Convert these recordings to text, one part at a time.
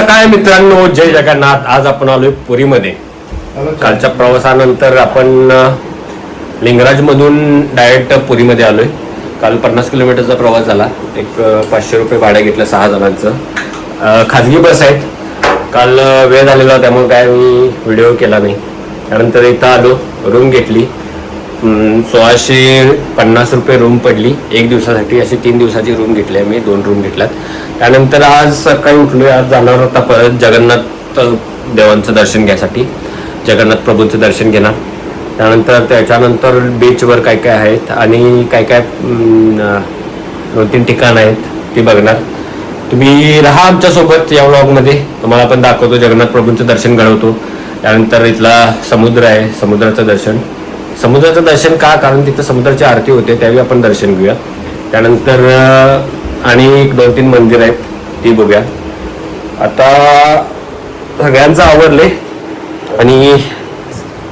काय मित्रांनो, जय जगन्नाथ. आज आपण आलोय पुरीमध्ये. कालच्या प्रवासानंतर आपण लिंगराज मधून डायरेक्ट पुरीमध्ये आलोय. काल 50 किलोमीटरचा प्रवास झाला. एक 500 रुपये भाडं घेतलं 6 जणांचं. खाजगी बस आहेत. काल वेळ झालेला त्यामुळे काय मी व्हिडिओ केला नाही. त्यानंतर इथं आलो, रूम घेतली. 1650 रुपये रूम पडली एक दिवसासाठी. अशी 3 दिवसाची रूम घेतली आम्ही. 2 रूम घेतल्यात. त्यानंतर आज सकाळी उठलोय. आज जाणार होता परत जगन्नाथ देवांचं दर्शन घ्यायसाठी. जगन्नाथ प्रभूंचं दर्शन घेणार. त्याच्यानंतर बीचवर काय काय आहेत आणि काय काय 2-3 ठिकाणं आहेत ती बघणार. तुम्ही राहा आमच्यासोबत या व्लॉगमध्ये. तुम्हाला पण दाखवतो, जगन्नाथ प्रभूंचं दर्शन घडवतो. त्यानंतर इथला समुद्र आहे, समुद्राचं दर्शन का, कारण तिथं समुद्राची आरती होते, त्यावेळी आपण दर्शन घेऊया. त्यानंतर आणि 2-3 मंदिर आहेत ती बघूया. आता सगळ्यांचं आवरले आणि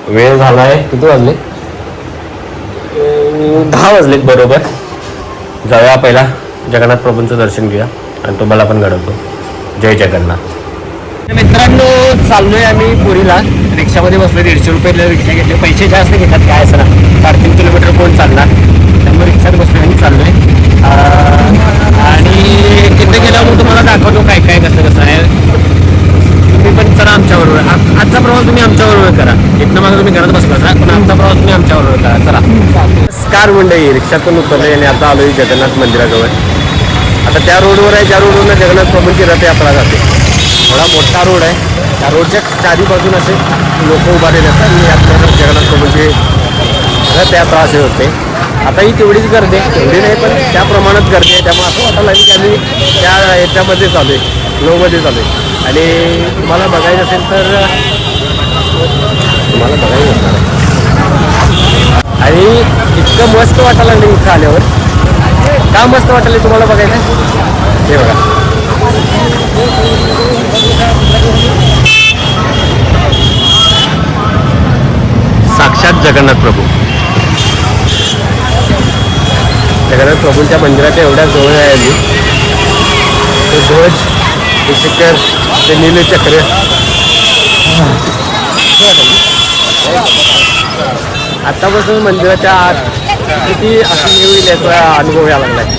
वेळ झाला आहे. किती वाजले? 10 वाजलेत बरोबर. जाऊया पहिला जगन्नाथ प्रभूंचं दर्शन घेऊया आणि तुम्हाला पण घडवतो. जय जगन्नाथ. मित्रांनो, चाललोय आम्ही पुरीला. रिक्षामध्ये बसलो. 150 रुपये रिक्षा घेतली. पैसे जास्त घेतात काय असं ना. 3.5 किलोमीटर कोण चालणार, त्यामुळे रिक्षात बसलो आणि चाललोय. आणि तिथे गेल्यावर तुम्हाला दाखवतो काय काय कसं आहे. तुम्ही पण चला आमच्याबरोबर. आजचा प्रवास तुम्ही आमच्याबरोबर करा. इथनं मागे तुम्ही घरात बसला पण आमचा प्रवास तुम्ही आमच्याबरोबर करा. चला. नमस्कार मंडळी, रिक्षातून उतरलोय आणि आता आलोय जगन्नाथ मंदिराजवळ. आता त्या रोडवर आहे, ज्या रोडवरनं जगन्नाथ प्रभूंची रथयात्रा जाते. थोडा मोठा रोड आहे. त्या रोडच्या चारी बाजून असे लोक उभारलेले असतात आणि यात्रा जगन्नाथ प्रभूंची रथयात्रा असे होते. आता ही तेवढीच गर्दी आहे, तेवढी नाही पण त्या प्रमाणात गर्दी आहे. त्यामुळे असं वाटायला लागेल की आम्ही त्या ह्याच्यामध्ये चालू आहे, फ्लोमध्ये चालू आहे. आणि तुम्हाला बघायचं असेल तर तुम्हाला बघायचं असणार आहे. आणि इतकं मस्त वाटायला लागलं इथं आल्यावर. का मस्त वाटायला तुम्हाला बघायचं हे बघा. साक्षात जगन्नाथ प्रभू. जगन्नाथ प्रभूंच्या मंदिराच्या एवढ्या जवळ आहे आम्ही. ते ध्वज, ते शिखर, ते नीलचक्र. आतापासून मंदिराच्या आत किती अशी होईल याचा अनुभव यायला लागला आहे.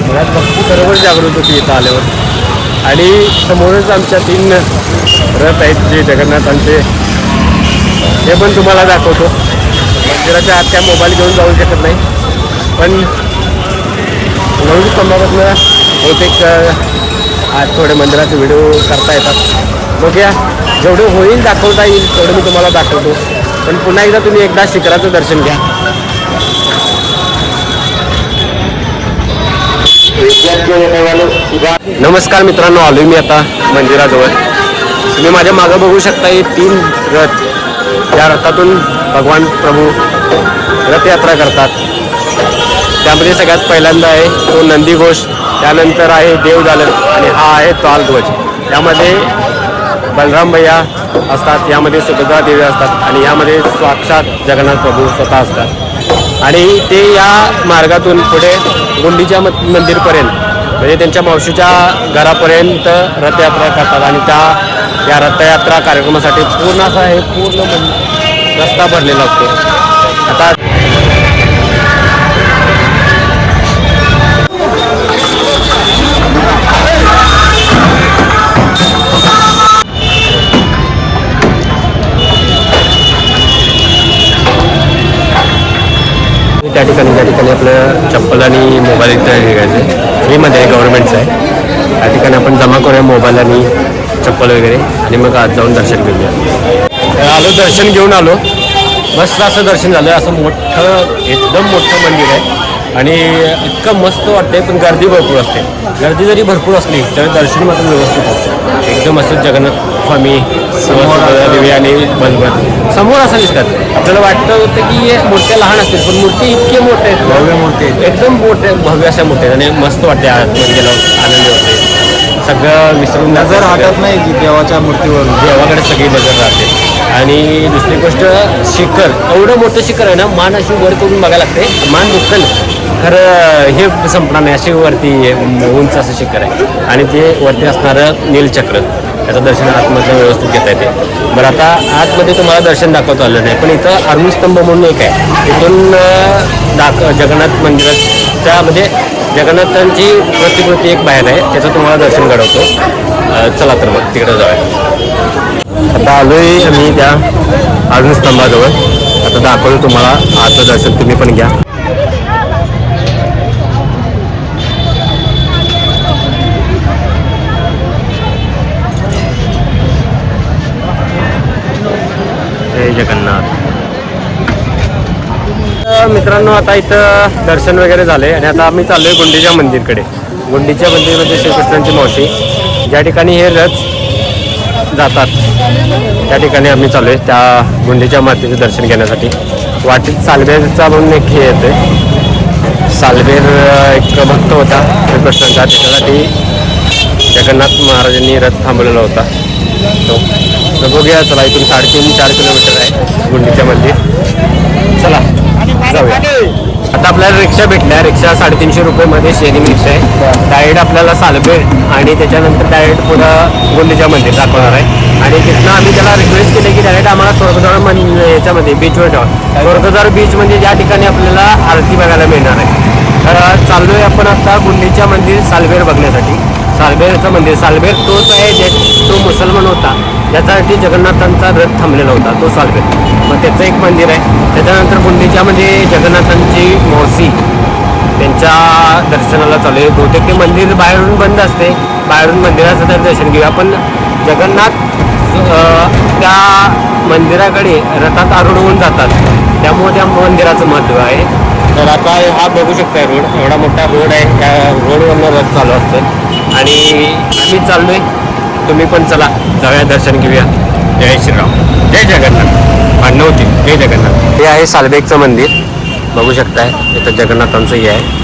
मला भक्ती बरोबर जागृत होती इथं आल्यावर. आणि समोरच आमच्या 3 रथ आहेत जे जगन्नाथांचे, हे पण तुम्हाला दाखवतो. मंदिराच्या आत त्या मोबाईल घेऊन जाऊ शकत नाही, पण म्हणून स्तंभापासून बहुतेक आज थोडे मंदिराचे व्हिडिओ करता येतात. बघूया, जेवढे होईल दाखवता येईल तेवढं मी तुम्हाला दाखवतो. पण पुन्हा एकदा तुम्ही एकदा शिखराचं दर्शन घ्या. नमस्कार मित्रांनो, आलोय मी आता मंदिराजवळ. तुम्ही माझ्या मागं बघू शकता हे 3 रथ. या रथातून भगवान प्रभू रथयात्रा करतात. त्यामध्ये सगळ्यात पहिल्यांदा आहे तो नंदीघोष, त्यानंतर आहे देवदालन आणि हा आहे तालध्वज. यामध्ये बलराम भैया असतात, यामध्ये सुभद्रा देवी असतात आणि यामध्ये साक्षात जगन्नाथ प्रभू स्वतः असतात. आणि ते या मार्गातून पुढे गुंडीच्या मंदिरपर्यंत, म्हणजे त्यांच्या मावशीच्या घरापर्यंत रथयात्रा करतात. आणि या रथयात्रा कार्यक्रमासाठी पूर्ण असा आहे, पूर्ण रस्ता भरलेला असतो. आता त्या ठिकाणी आपलं चप्पल आणि मोबाईल इथं घ्यायचं फ्रीमध्ये आहे, गव्हर्नमेंटचं आहे. त्या ठिकाणी आपण जमा करूया मोबाईल आणि चप्पल वगैरे आणि मग आज जाऊन दर्शन घेऊया. दर्शन घेऊन आलो. मस्त असं दर्शन झालं. असं मोठं, एकदम मोठं मंदिर आहे आणि इतकं मस्त वाटतंय. पण गर्दी भरपूर असते. गर्दी जरी भरपूर असली तरी दर्शन मात्र व्यवस्थित होतं. एकदम असं जगन्नाथ स्वामी, देवी आणि बलवंत समोर असं दिसतात. आपल्याला वाटतं होतं की मोठ्या लहान असतील, पण मूर्ती इतके मोठे आहेत, भव्य मूर्ती आहेत, एकदम मोठे भव्य अशा मोठे आहेत. आणि मस्त वाटते आतमध्ये आनंदी होते. सगळं विसरून नजर हटत नाही की देवाच्या मूर्तीवर, देवाकडे सगळी नजर राहते. आणि दुसरी गोष्ट, शिखर एवढं मोठं शिखर आहे ना, मान अशी वर करून बघायला लागते. मान दुखल खरं हे संपणार नाही, अशी वरती उंच असं शिखर आहे आणि ते वरती असणारं नीलचक्र त्याचं दर्शन आतमध्ये व्यवस्थित घेता येते. बरं, आता आतमध्ये तुम्हाला दर्शन दाखवता आलं नाही, पण इथं अरुणस्तंभ म्हणून एक आहे. इथून जगन्नाथ मंदिराच्या म्हणजे जगन्नाथांची प्रतिकृती एक बाहेर आहे, त्याचं तुम्हाला दर्शन घडवतो. चला तर मग तिकडे जाऊया. आता आलोय आम्ही त्या अरुणस्तंभाजवळ. आता दाखवतो तुम्हाला आजचं दर्शन, तुम्ही पण घ्या. जय जगन्नाथ. मित्रांनो, आता इथं दर्शन वगैरे झाले आणि आता आम्ही चाललोय गुंडीच्या मंदिरकडे. गुंडीच्या मंदिरमध्ये श्रीकृष्णांची मावशी, ज्या ठिकाणी हे रथ जातात त्या ठिकाणी आम्ही चाललोय त्या गुंडीच्या मातेचे दर्शन घेण्यासाठी. वाटेत सालबेरचा म्हणून एक हे येते. सालबेर एक भक्त होता श्रीकृष्णांचा, त्याच्यासाठी जगन्नाथ महाराजांनी रथ थांबवलेला होता तो. तर बघूया, चला इथून 3.5-4 किलोमीटर आहे गुंडीच्या मंदिर. चला जाऊया. आता आपल्याला रिक्षा भेटल्या. रिक्षा 350 रुपयेमध्ये शेअरिंग रिक्षा आहे. डायरेक्ट आपल्याला सालबेर आणि त्याच्यानंतर डायरेक्ट पुढं गुंडीच्या मंदिर दाखवणार आहे. आणि तिथनं आम्ही त्याला रिक्वेस्ट केले की डायरेक्ट आम्हाला स्वर्गद्वार याच्यामध्ये बीचवर ठेवा. स्वर्गद्वार बीच म्हणजे ज्या ठिकाणी आपल्याला आरती बघायला मिळणार आहे. तर चाललोय आपण आता गुंडीच्या मंदिर सालबेर बघण्यासाठी. सालबेरचं मंदिर, सालबेर तोच आहे तो मुसलमान होता ज्याच्यासाठी जगन्नाथांचा रथ थांबलेला होता, तो सालबेर. मग त्याचं एक मंदिर आहे. त्याच्यानंतर गुंडीच्या म्हणजे जगन्नाथांची मावशी, त्यांच्या दर्शनाला चालू आहे. बहुतेक ते मंदिर बाहेरून बंद असते, बाहेरून मंदिराचं तर दर्शन घेऊया. पण जगन्नाथ त्या मंदिराकडे रथात आरूढ होऊन जातात, त्यामुळे त्या मंदिराचं महत्त्व आहे. तर आता हा बघू शकता रोड, एवढा मोठा रोड आहे. त्या रोडवरनं रथ चालू असतं आणि आम्ही चाललोय. तुम्ही पण चला जाऊया, दर्शन घेऊया. जय श्रीराम, जय जगन्नाथ. भांडणं होती. जय जगन्नाथ. हे आहे सालबेगचं मंदिर, बघू शकताय. इथं जगन्नाथांचं हे आहे.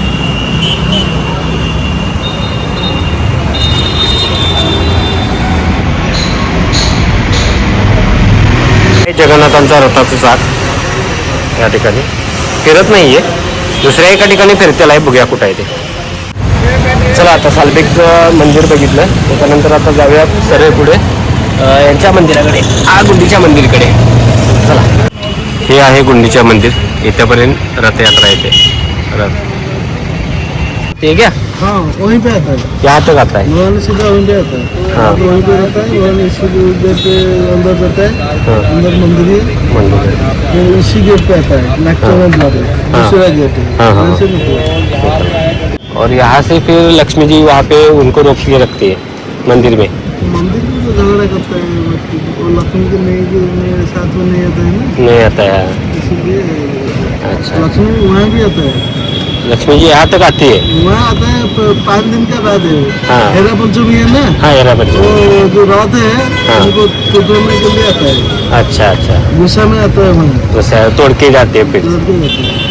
जगन्नाथांचा रथाचं चाक या ठिकाणी फिरत नाहीये, दुसऱ्या एका ठिकाणी फिरतेला आहे. बघूया कुठं आहे ते. चला, आता सालबेगचं मंदिर बघितलं, त्याच्यानंतर आता जाऊया सरळ पुढे यांच्या मंदिराकडे, गुंडीच्या मंदिरकडे. चला, हे आहे गुंडीच्या मंदिर. इथेपर्यंत रथयात्रा येते. रथ ते क्या हाँ वहीं पे आता है, यहाँ तक आता है. वहाँ सीधा वहीं पे आता है. हाँ. वहीं पे रहता है, वहाँ इसी उधर पे अंदर जाता है. हाँ. अंदर मंदिर है, मंदिर वो इसी गेट पे आता है. नागचंद द्वार है, दूसरा गेट है. हाँ, हाँ. वहाँ से निकलो. और यहाँ से फिर लक्ष्मी जी वहाँ पे उनको रोक के रखती है मंदिर में. मंदिर में तो झगड़ा करता है व्यक्ति, और लक्ष्मी के नहीं साथ में नहीं आता है ना, नहीं आता है. इसीलिए अच्छा, लक्ष्मी वहाँ भी आता है. लक्ष्मी जी यहाँ तक आती है. वहाँ आता है 5 दिन का बाद है. हाँ. हेरा पंचमी है ना, हाँ, यहाँ पर. वो जो रात है हाँ. उनको टूटने के लिए आता है. अच्छा अच्छा, गुस्सा में आता है वहाँ, तो तोड़ के जाते हैं फिर. उधर पे जाता है.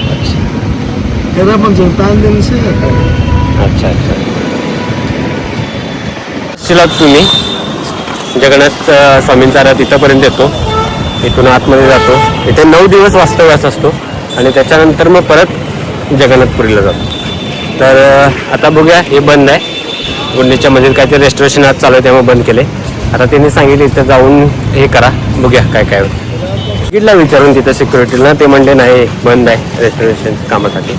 हेरा पंचमी 5 दिन से आता है. अच्छा अच्छा. शिलात तुम्ही जगन्नाथ स्वामींचा रथ इथंपर्यंत येतो. इथून आतमध्ये जातो. इथे 9 दिवस वास्तव्यास असतो आणि त्याच्यानंतर मग परत जगन्नाथपुरीला जातो. तर आता बघूया, हे बंद आहे. गुंडीच्या मंदिर काहीतरी रेस्टोरेशन आज चालू आहे, त्यामुळे बंद केले. आता त्यांनी सांगितलं इथं जाऊन हे करा, बघूया काय काय होतं. तिकीटला विचारून तिथं सिक्युरिटीला, ते म्हणले नाही बंद आहे रेस्टोरेशन कामासाठी.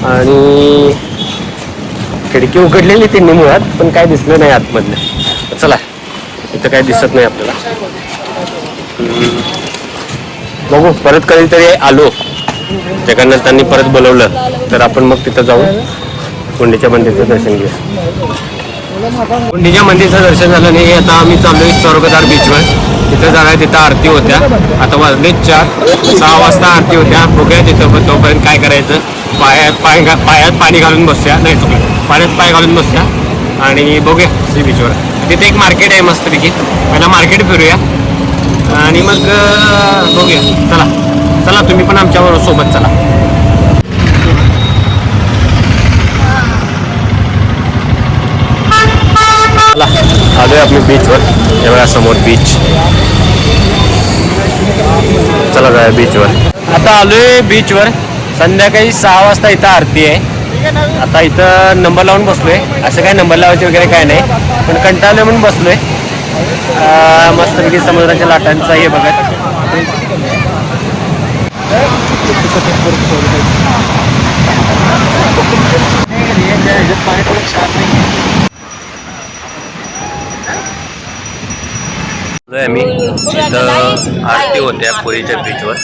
आणि खिडकी उघडलेली त्यांनी मुळात, पण काय दिसलं नाही आतमधलं. चला, इथं काय दिसत नाही आपल्याला. बघू, परत कधीतरी आलो, जगन्नाथांनी परत बोलवलं तर आपण मग तिथं जाऊ, गुंडीच्या मंदिरचं दर्शन घेऊ. गुंडीच्या मंदिरचं दर्शन झालं नाही. आता आम्ही चाललोय स्वर्गद्वार बीचवर. तिथं जाणार, तिथं आरती होत्या. आता वाजले 4-6 वाजता आरती होत्या. बघूया तिथं, पण तोपर्यंत काय करायचं, पायात पाणी घालून बसूया. नाही चुकलं, पाण्यात पाय घालून बसूया आणि बघूया सी बीचवर. तिथे एक मार्केट आहे मस्तपैकी, पहिला मार्केट फिरूया आणि मग बघूया. चला चला, तुम्ही पण आमच्याबरोबर सोबत चला. चला, आलोय आपली बीचवर. एवढ्या समोर बीच. चला जाऊया बीचवर. आता आलोय बीचवर. संध्याकाळी 6 वाजता इथं आरती आहे. आता इथं नंबर लावून बसलोय. असं काय नंबर लावायचे वगैरे काय नाही, पण कंटाळलं म्हणून बसलोय. मस्तपैकी समुद्राच्या लाटांचा हे बघत. आम्ही इथं आरती होत्या पुरीच्या बीचवर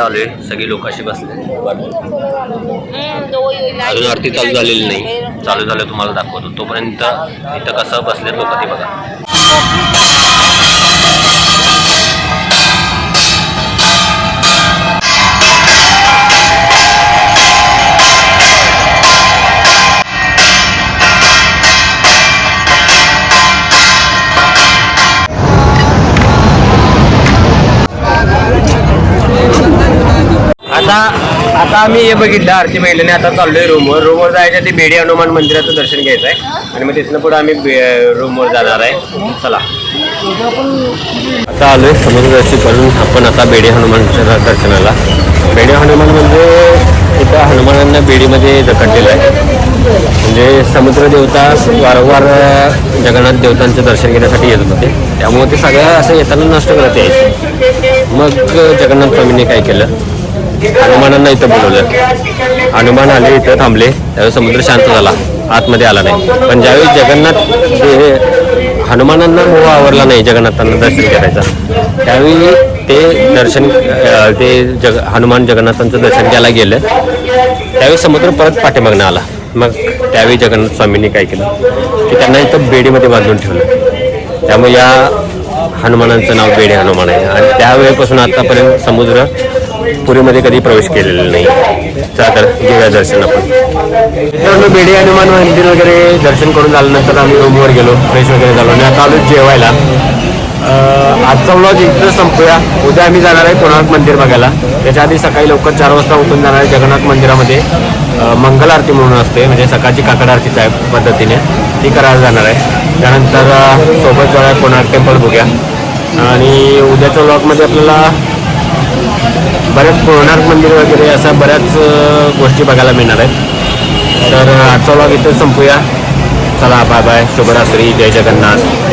आलोय. सगळी लोक अशी बसले. अजून आरती चालू झालेली नाही. चालू झालं तुम्हाला दाखवतो. तोपर्यंत इथं कसं बसले लोक ते बघा. आता आम्ही हे बघितलं आरती महिलेने. आता चाललोय रूमवर जायचं. ते बेडी हनुमान मंदिराचं दर्शन घ्यायचं आहे आणि मग तिथनं पुढे आम्ही रूमवर जाणार आहे. चला आता आलोय समुद्रदर्शन करून आपण आता बेडी हनुमानच्या दर्शनाला. बेडी हनुमान म्हणजे इथं हनुमानांना बेडीमध्ये जखडलेलं आहे. म्हणजे समुद्र देवता वारंवार जगन्नाथ देवतांचं दर्शन घेण्यासाठी येत होते. त्यामुळे ते सगळं असं येताना नष्ट करत यायचे. मग जगन्नाथ स्वामींनी काय केलं, हनुमानांना इथं बोलवलं. हनुमान आले, इथं थांबले. त्यावेळी समुद्र शांत झाला, आतमध्ये आला नाही. पण ज्यावेळी जगन्नाथ हनुमानांना मोह आवरला नाही जगन्नाथांना दर्शन करायचा, त्यावेळी ते हनुमान जगन्नाथांचं दर्शन घ्यायला गेलं. त्यावेळी समुद्र परत पाठीमागणं आला. मग त्यावेळी जगन्नाथ स्वामींनी काय केलं की त्यांना इथं बेडीमध्ये बांधून ठेवलं. त्यामुळे या हनुमानांचं नाव बेडी हनुमान आहे. आणि त्यावेळेपासून आतापर्यंत समुद्र पुरीमध्ये कधी प्रवेश केलेला नाही. चला तर घेऊया दर्शन आपण. मित्रांनो, बेडी हनुमान मंदिर वगैरे दर्शन करून झाल्यानंतर आम्ही रूमवर गेलो, फ्रेश वगैरे झालो आणि आता आलो जेवायला. आजचा व्लॉग इथं संपूया. उद्या आम्ही जाणार आहे कोणार्क मंदिर बघायला. त्याच्या आधी सकाळी लवकर 4 वाजता उठून जाणार आहे जगन्नाथ मंदिरामध्ये. मंगल आरती म्हणून असते, म्हणजे सकाळची काकड आरतीच्या पद्धतीने ती करायला जाणार आहे. त्यानंतर सोबत जाऊया कोणार्क टेम्पल बघूया. आणि उद्याच्या व्लॉगमध्ये आपल्याला बऱ्याच कोणार्क मंदिर वगैरे अशा बऱ्याच गोष्टी बघायला मिळणार आहेत. तर आजचा व्लॉग इथं संपूया. चला बाय बाय, शुभरात्री, जय जगन्नाथ.